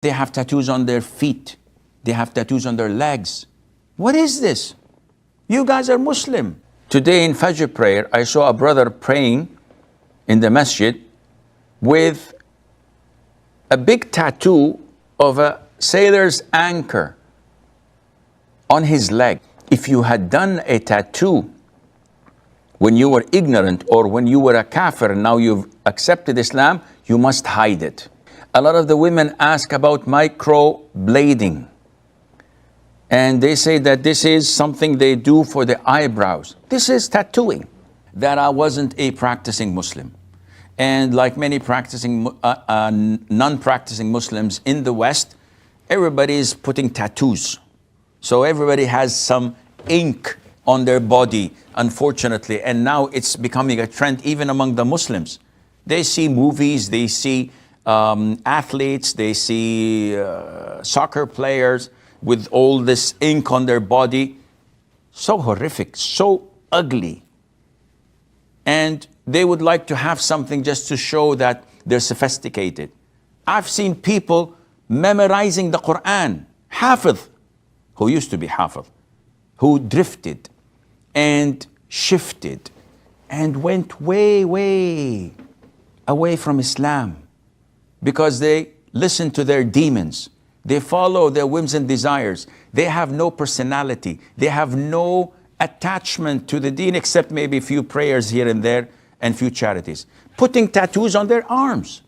They have tattoos on their feet. They have tattoos on their legs. What is this? You guys are Muslim. Today in Fajr prayer, I saw a brother praying in the masjid with a big tattoo of a sailor's anchor on his leg. If you had done a tattoo when you were ignorant or when you were a kafir and now you've accepted Islam, you must hide it. A lot of the women ask about microblading. And they say that this is something they do for the eyebrows. This is tattooing. That I wasn't a practicing Muslim. And like many non-practicing Muslims in the West, everybody is putting tattoos. So everybody has some ink on their body, unfortunately. And now it's becoming a trend even among the Muslims. They see movies, they see athletes, they see soccer players with all this ink on their body. So horrific, so ugly. And they would like to have something just to show that they're sophisticated. I've seen people memorizing the Quran, Hafiz, who used to be Hafiz, who drifted and shifted and went way, way away from Islam because they listen to their demons. They follow their whims and desires. They have no personality. They have no attachment to the deen except maybe a few prayers here and there and few charities. Putting tattoos on their arms.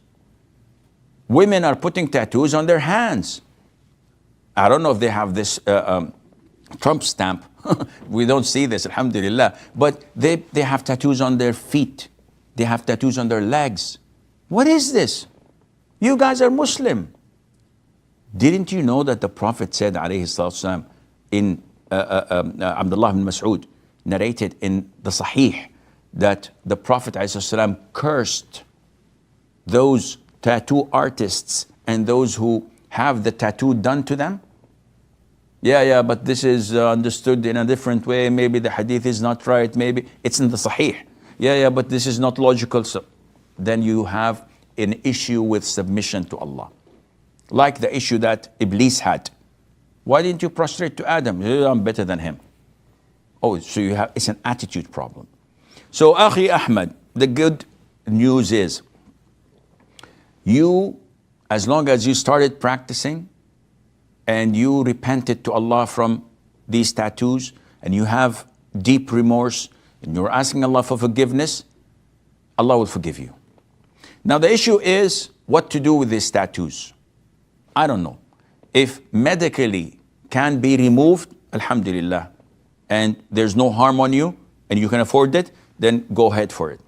Women are putting tattoos on their hands. I don't know if they have this Trump stamp. We don't see this, alhamdulillah. But they have tattoos on their feet. They have tattoos on their legs. What is this? You guys are Muslim. Didn't you know that the Prophet said, alayhi salatu wasalam, in Abdullah ibn Mas'ud, narrated in the Sahih, that the Prophet alayhi salatu wasalam cursed those tattoo artists and those who have the tattoo done to them? Yeah, but this is understood in a different way. Maybe the hadith is not right. Maybe it's in the Sahih. Yeah, but this is not logical. So then you have an issue with submission to Allah. Like the issue that Iblis had. Why didn't you prostrate to Adam? I'm better than him. Oh, so it's an attitude problem. So, Akhi Ahmad, the good news is, you, as long as you started practicing and you repented to Allah from these tattoos and you have deep remorse and you're asking Allah for forgiveness, Allah will forgive you. Now the issue is what to do with these tattoos. I don't know. If medically can be removed, alhamdulillah, and there's no harm on you and you can afford it, then go ahead for it.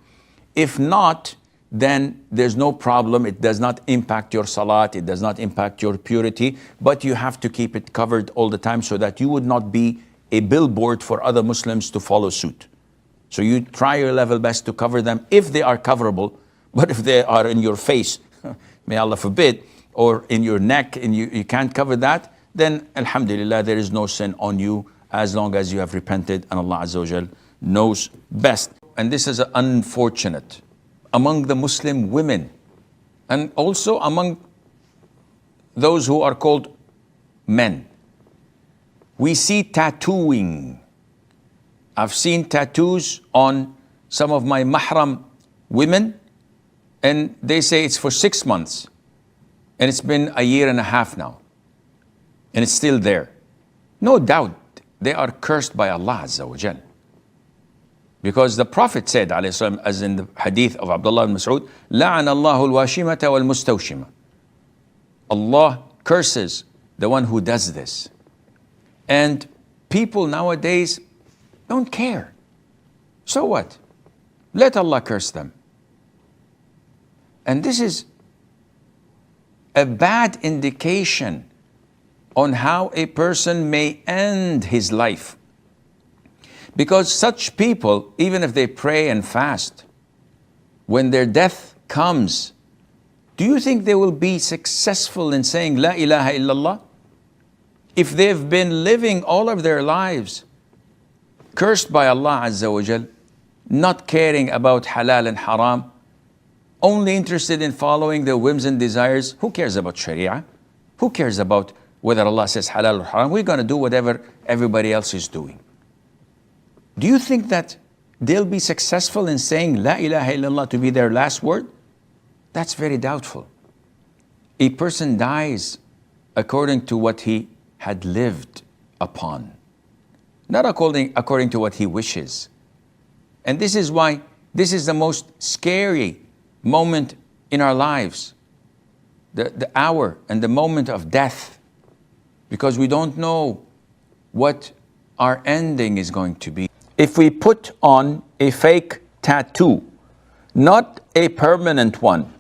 If not, then there's no problem. It does not impact your salat. It does not impact your purity, but you have to keep it covered all the time so that you would not be a billboard for other Muslims to follow suit. So you try your level best to cover them if they are coverable, but if they are in your face, may Allah forbid, or in your neck and you can't cover that, then alhamdulillah, there is no sin on you as long as you have repented and Allah Azza wa Jal knows best. And this is unfortunate among the Muslim women and also among those who are called men. We see tattooing. I've seen tattoos on some of my mahram women and they say it's for 6 months. And it's been a year and a half now. And it's still there. No doubt they are cursed by Allah Azza wa Jal. Because the Prophet said, as in the hadith of Abdullah ibn Mas'ud, لَعَنَ اللَّهُ الْوَاشِمَةَ وَالْمُسْتَوْشِمَةَ. Allah curses the one who does this. And people nowadays don't care. So what? Let Allah curse them. And this is a bad indication on how a person may end his life. Because such people, even if they pray and fast, when their death comes, do you think they will be successful in saying La ilaha illallah? If they've been living all of their lives cursed by Allah Azza wa Jal, not caring about halal and haram, only interested in following their whims and desires, who cares about Sharia? Who cares about whether Allah says halal or haram? We're going to do whatever everybody else is doing. Do you think that they'll be successful in saying La ilaha illallah to be their last word? That's very doubtful. A person dies according to what he had lived upon, not according to what he wishes. And this is why this is the most scary moment in our lives, the hour and the moment of death, because we don't know what our ending is going to be. If we put on a fake tattoo, not a permanent one,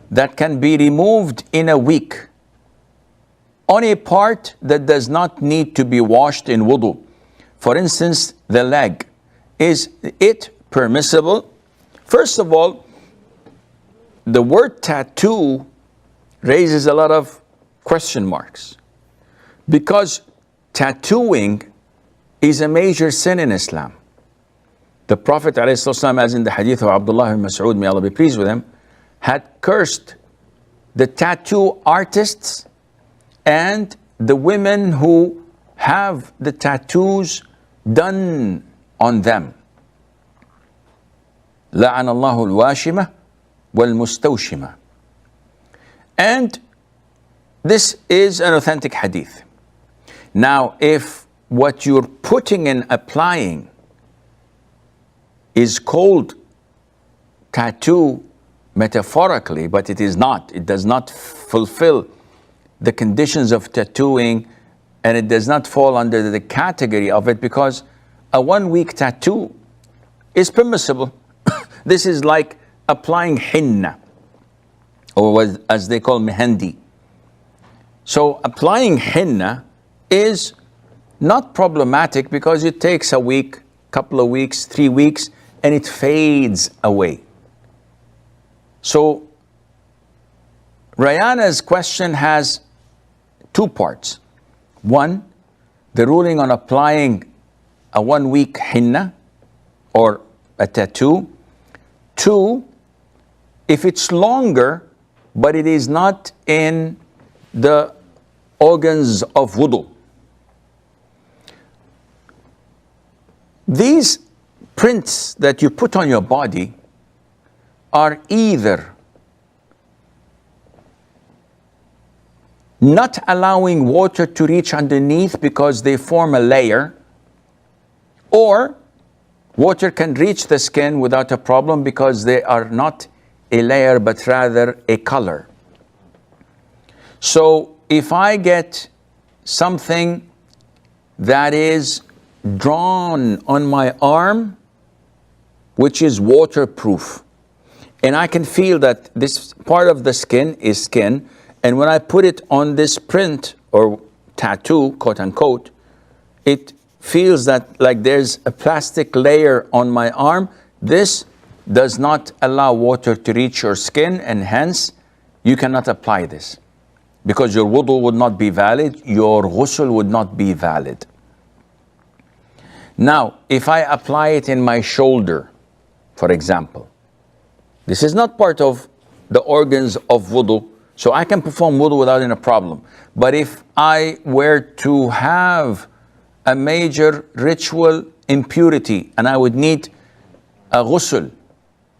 that can be removed in a week, on a part that does not need to be washed in wudu, for instance, the leg, is it permissible? First of all, the word tattoo raises a lot of question marks, because tattooing is a major sin in Islam. The Prophet ﷺ, as in the hadith of Abdullah ibn Mas'ud, may Allah be pleased with him, had cursed the tattoo artists and the women who have the tattoos done on them. لعن الله الواشمة والمستوشمة. And this is an authentic hadith. Now, if what you're putting and applying is called tattoo metaphorically, but it is not, it does not fulfill the conditions of tattooing, and it does not fall under the category of it, because a 1 week tattoo is permissible. This is like applying henna, or what, as they call mehendi. So applying henna is not problematic because it takes a week, couple of weeks, 3 weeks, and it fades away. So Rayana's question has two parts. One, the ruling on applying a 1 week henna or a tattoo. Two, if it's longer, but it is not in the organs of wudu. These prints that you put on your body are either not allowing water to reach underneath because they form a layer, or water can reach the skin without a problem because they are not a layer but rather a color. So if I get something that is drawn on my arm, which is waterproof, and I can feel that this part of the skin is skin, and when I put it on this print or tattoo, quote unquote, it feels that like there's a plastic layer on my arm. This does not allow water to reach your skin, and hence you cannot apply this, because your wudu would not be valid, your ghusl would not be valid. Now, if I apply it in my shoulder, for example, this is not part of the organs of wudu, so I can perform wudu without any problem. But if I were to have a major ritual impurity and I would need a ghusl,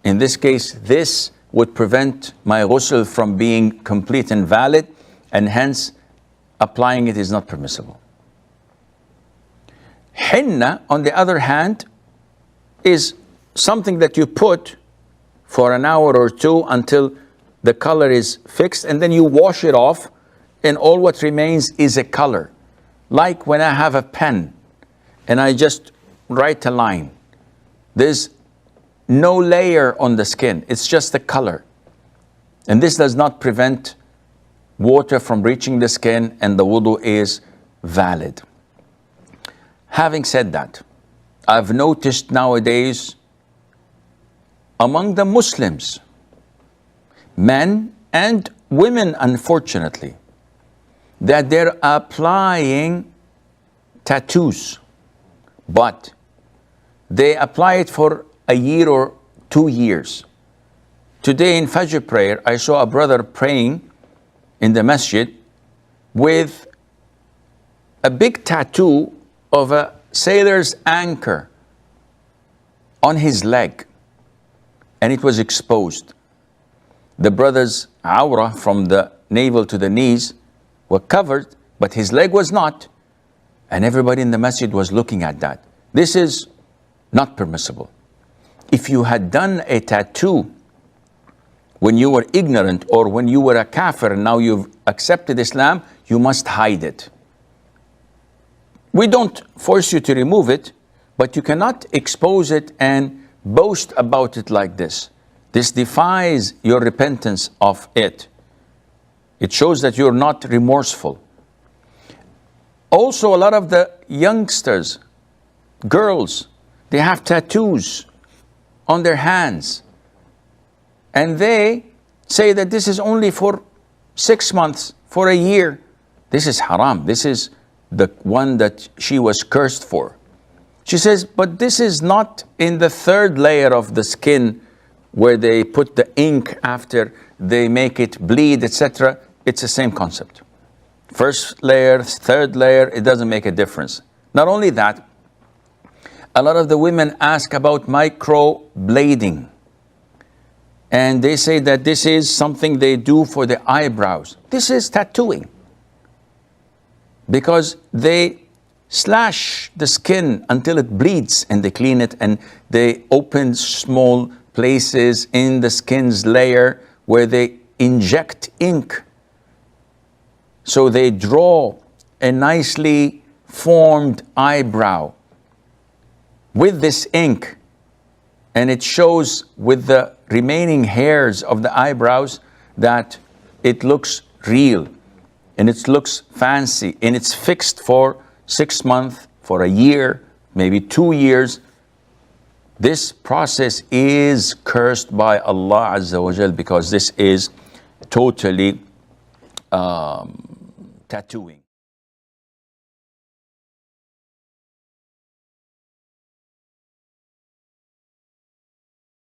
in this case, this would prevent my ghusl from being complete and valid, and hence applying it is not permissible. Henna, on the other hand, is something that you put for an hour or two until the color is fixed, and then you wash it off, and all what remains is a color. Like when I have a pen and I just write a line, there's no layer on the skin, it's just a color. And this does not prevent water from reaching the skin, and the wudu is valid. Having said that, I've noticed nowadays among the Muslims, men and women, unfortunately, that they're applying tattoos, but they apply it for a year or 2 years. Today in Fajr prayer, I saw a brother praying in the masjid, with a big tattoo of a sailor's anchor on his leg, and it was exposed. The brother's awrah from the navel to the knees were covered, but his leg was not. And everybody in the masjid was looking at that. This is not permissible. If you had done a tattoo when you were ignorant or when you were a kafir and now you've accepted Islam, you must hide it. We don't force you to remove it, but you cannot expose it and boast about it like this. This defies your repentance of it. It shows that you're not remorseful. Also, a lot of the youngsters, girls, they have tattoos on their hands. And they say that this is only for 6 months, for a year. This is haram. This is the one that she was cursed for. She says, but this is not in the third layer of the skin where they put the ink after they make it bleed, etc. It's the same concept. First layer, third layer, it doesn't make a difference. Not only that, a lot of the women ask about microblading. And they say that this is something they do for the eyebrows. This is tattooing. Because they slash the skin until it bleeds and they clean it and they open small places in the skin's layer where they inject ink. So they draw a nicely formed eyebrow with this ink, and it shows with the remaining hairs of the eyebrows that it looks real and it looks fancy and it's fixed for 6 months, for a year, maybe 2 years. This process is cursed by Allah Azza wa Jal because this is totally tattooing.